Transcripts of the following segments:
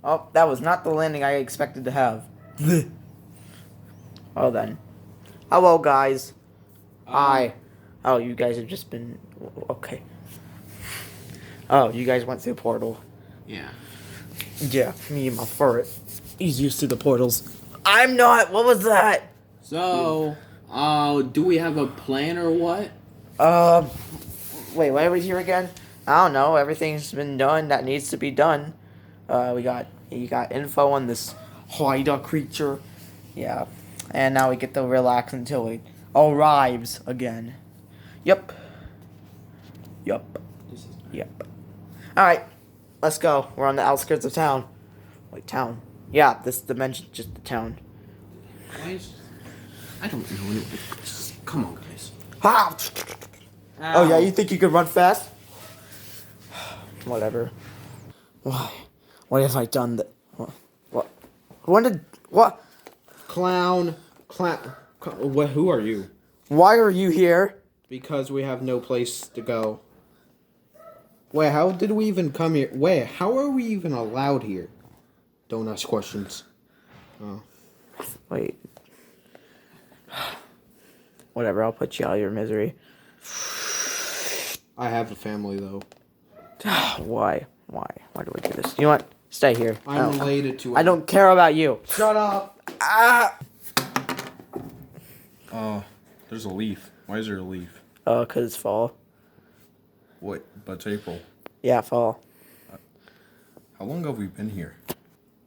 Oh, that was not the landing I expected to have. Well then. Hello, guys. Hi. Oh, you guys have just been... Okay. Oh, you guys went through the portal. Yeah. Yeah, me and my furret. He's used to the portals. I'm not! What was that? So, do we have a plan or what? Wait, why are we here again? I don't know. Everything's been done that needs to be done. You got info on this Haida creature. Yeah. And now we get to relax until it arrives again. Yep. Yep. Alright. Let's go. We're on the outskirts of town. Wait, town. Yeah, this dimension, just the town. Guys, I don't know. Just, come on, guys. Ah! Oh, yeah, you think you could run fast? Whatever. Why? What have I done that... What? When did... What? Clown. Who are you? Why are you here? Because we have no place to go. Wait, how did we even come here? Wait, how are we even allowed here? Don't ask questions. Oh. Wait. Whatever, I'll put you out of your misery. I have a family, though. Why? Why do we do this? You know what? Stay here. I'm related to... I don't care about you. Shut up! Ah! There's a leaf. Why is there a leaf? Oh, because it's fall. What? But it's April. Yeah, fall. How long have we been here?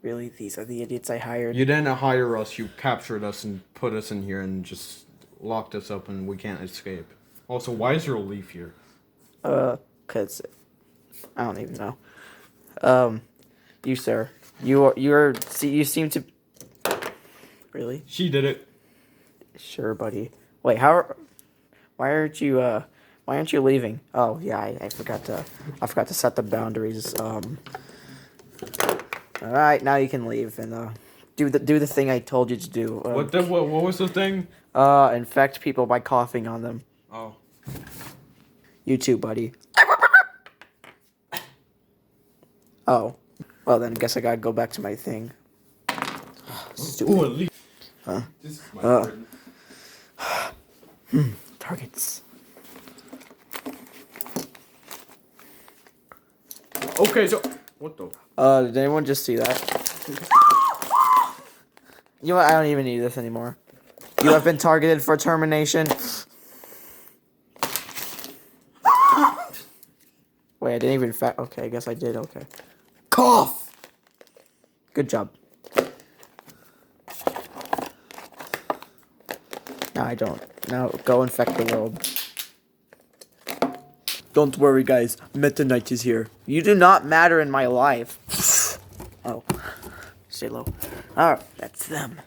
Really? These are the idiots I hired? You didn't hire us. You captured us and put us in here and just locked us up and we can't escape. Also, why is there a leaf here? Because... I don't even know. You, sir. You seem to... Really? She did it. Sure, buddy. Wait, why aren't you leaving? Oh, yeah, I forgot to set the boundaries. Alright, now you can leave and, do the thing I told you to do. What was the thing? Infect people by coughing on them. Oh. You too, buddy. Oh. Well, then, I guess I gotta go back to my thing. Stupid. Ooh, a leaf. Huh? This is my Targets. Okay, so... What the... Did anyone just see that? You know what? I don't even need this anymore. You have been targeted for termination. Wait, I didn't even okay, I guess I did, okay. Cough! Good job. No, I don't. Now, go infect the world. Don't worry, guys. Meta Knight is here. You do not matter in my life. Oh. Stay low. Alright, that's them.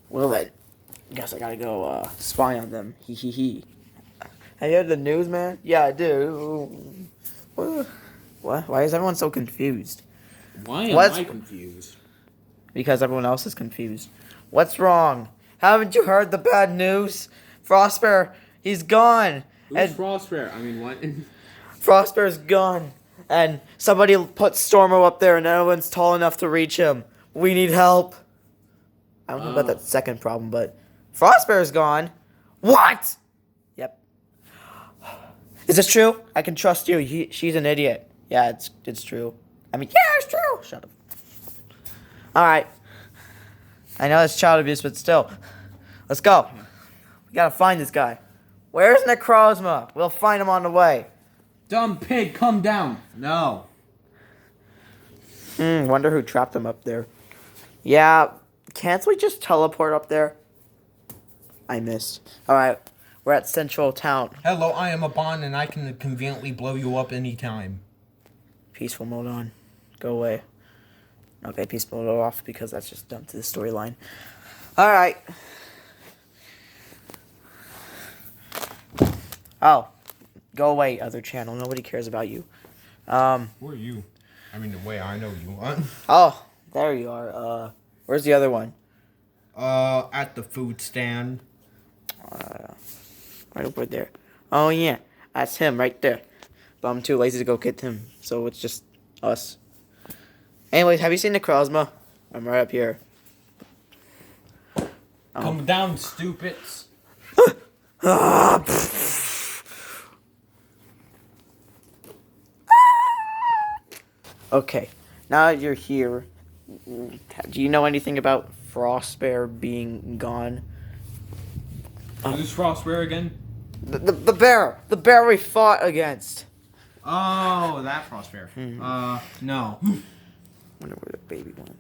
Well then, guess I gotta go, spy on them. Hee hee hee. Have you heard the news, man? Yeah, I do. What? Why is everyone so confused? Why am I confused? Because everyone else is confused. What's wrong? Haven't you heard the bad news? Frostbear, he's gone. Who's Frostbear? I mean, what? Frostbear's gone. And somebody put Stormo up there and no one's tall enough to reach him. We need help. I don't know about that second problem, but Frostbear's gone. What? Yep. Is this true? I can trust you. She's an idiot. Yeah, it's true. I mean, yeah, it's true. Shut up. Alright. I know it's child abuse, but still. Let's go. We gotta find this guy. Where's Necrozma? We'll find him on the way. Dumb pig, come down. No. Wonder who trapped him up there. Yeah, can't we just teleport up there? I missed. Alright, we're at Central Town. Hello, I am a Bond and I can conveniently blow you up anytime. Peaceful mode on. Go away. Okay, peaceful mode off because that's just dumb to the storyline. Alright. Oh. Go away, other channel. Nobody cares about you. Who are you? I mean, the way I know you. What? Oh, there you are. Where's the other one? At the food stand. Right over there. Oh, yeah. That's him right there. but I'm too lazy to go get him, so it's just us. Anyways, have you seen the Necrozma? I'm right up here. Come down, stupids. Okay, now that you're here, do you know anything about Frostbear being gone? Who's Frostbear again? The bear we fought against. Oh, that Frostbear. No. Wonder where the baby went.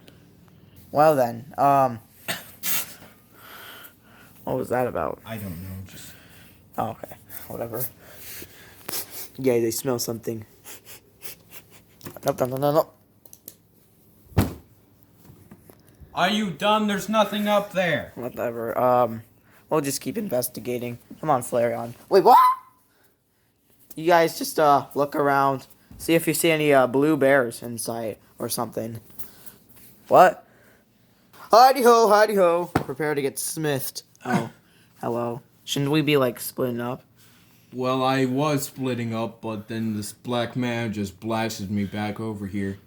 Well then, what was that about? I don't know. Just Oh, okay, whatever. Yeah, they smell something. No. Are you done? There's nothing up there. Whatever. We'll just keep investigating. Come on, Flareon. Wait, what? You guys just look around, see if you see any blue bears in sight or something. What? Hidey ho, hidey ho. Prepare to get smithed. Oh, hello. Shouldn't we be like splitting up? Well, I was splitting up, but then this black man just blasted me back over here.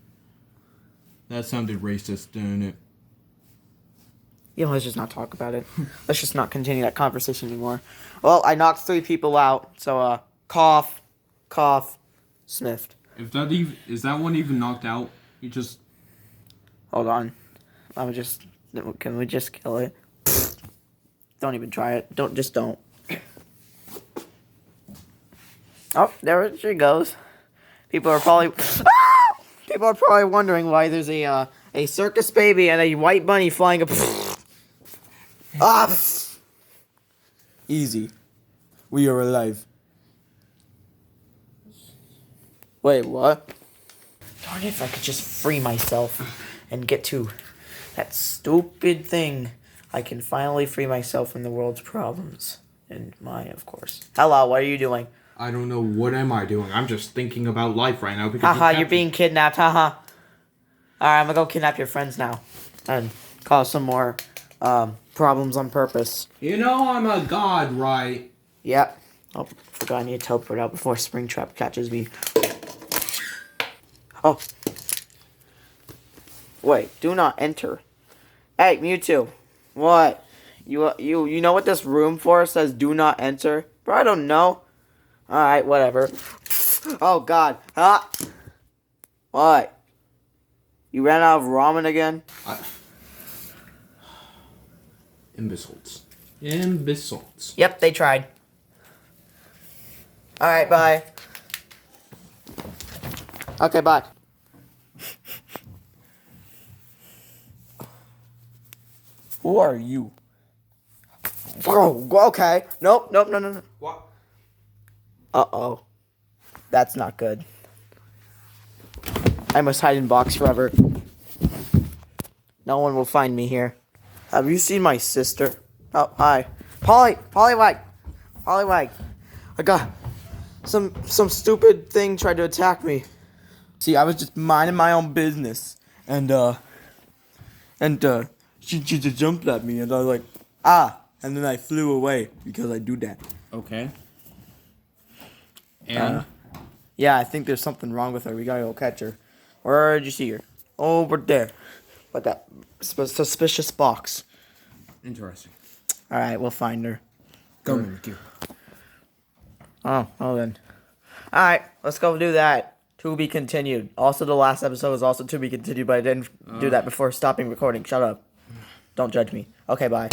That sounded racist, didn't it? Yeah, let's just not talk about it. Let's just not continue that conversation anymore. Well, I knocked 3 people out, so cough, sniffed. Is that one even knocked out? You just Hold on. Can we just kill it? Don't even try it. Don't. Oh, there she goes. People are probably wondering why there's a circus baby and a white bunny flying up. Ah! Easy. We are alive. Wait, what? Darn it, if I could just free myself and get to that stupid thing. I can finally free myself from the world's problems. And mine, of course. Hello, what are you doing? I don't know what am I doing. I'm just thinking about life right now because Haha, you're being kidnapped, haha. Alright, I'm gonna go kidnap your friends now. And cause some more problems on purpose. You know I'm a god, right? Yep. Oh, forgot I need to teleport out before Springtrap catches me. Oh. Wait, do not enter. Hey, Mewtwo. What? You know what this room for says do not enter? Bro, I don't know. Alright, whatever. Oh god. Ah! What? You ran out of ramen again? Imbeciles. Yep, they tried. Alright, bye. Okay, bye. Who are you? Whoa, okay. Nope, no. What? Uh-oh. That's not good. I must hide in box forever. No one will find me here. Have you seen my sister? Oh, hi. Poliwag. I got some stupid thing tried to attack me. See, I was just minding my own business. And she just jumped at me and I was like, and then I flew away because I do that. Okay. And Yeah, I think there's something wrong with her. We gotta go catch her. Where did you see her? Over there. What that suspicious box. interesting. Alright, we'll find her. Go, Mimikyu. Oh, well then. Alright, let's go do that. To be continued. Also, the last episode was also to be continued, but I didn't do that before stopping recording. Shut up. Don't judge me. Okay, bye.